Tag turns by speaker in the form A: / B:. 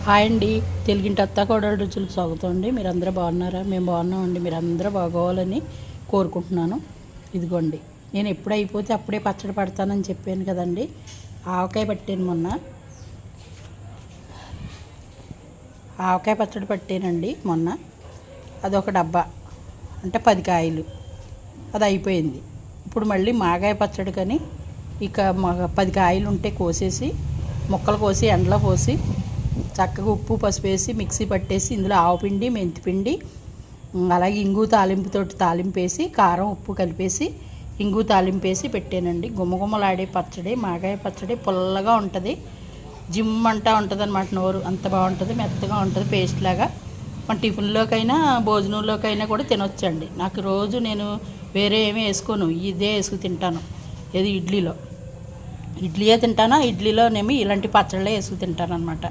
A: Hi అండి, తెలుగింటి అత్తాకోడళ్ళ రుచులకు స్వాగతం అండి. మీరందరూ బాగున్నారా? మేము బాగున్నామండి. మీరందరూ బాగోవాలని కోరుకుంటున్నాను. ఇదిగోండి, నేను ఎప్పుడు అయిపోతే అప్పుడే పచ్చడి పడతానని చెప్పాను కదండి. ఆవకాయ పట్టాను మొన్న. ఆవకాయ పచ్చడి పట్టానండి మొన్న. అదొక డబ్బా, అంటే 10 కాయలు. అది అయిపోయింది. ఇప్పుడు మళ్ళీ మాగాయ పచ్చడి కానీ ఇక 10 కాయలు ఉంటే కోసేసి ముక్కలు కోసి ఎండలో పోసి చక్కగా ఉప్పు పసుపు వేసి మిక్సీ పట్టేసి ఇందులో ఆవపిండి మెంతిపిండి అలాగే ఇంగు తాలింపుతోటి తాలింపేసి కారం ఉప్పు కలిపేసి ఇంగు తాలింపేసి పెట్టానండి. గుమ్మగుమ్మలాడే పచ్చడి, మాగాయ పచ్చడి. పుల్లగా ఉంటుంది, జిమ్ అంటా ఉంటుంది అన్నమాట నోరు. అంత బాగుంటుంది, మెత్తగా ఉంటుంది, పేస్ట్ లాగా. మన టిఫిన్లోకైనా భోజనంలోకైనా కూడా తినొచ్చండి. నాకు రోజు నేను వేరే ఏమీ వేసుకోను, ఇదే వేసుకు తింటాను. ఏది ఇడ్లీయే తింటాను. ఇడ్లీలోనేమి ఇలాంటి పచ్చళ్ళే వేసుకు తింటాను అనమాట.